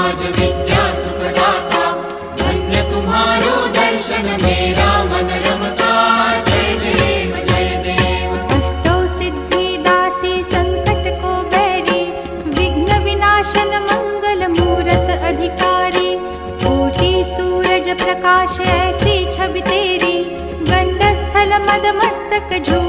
समाज विद्या सुखदाता, धन्य तुम्हारो दर्शन मेरा मन रमता। जय देव जय देव। अष्टौ सिद्धि दासी संकट को बैरी, विघ्न विनाशन मंगल मूरत अधिकारी। कोटि सूरज प्रकाश ऐसी छवि तेरी, गंड स्थल मद मस्तक झूम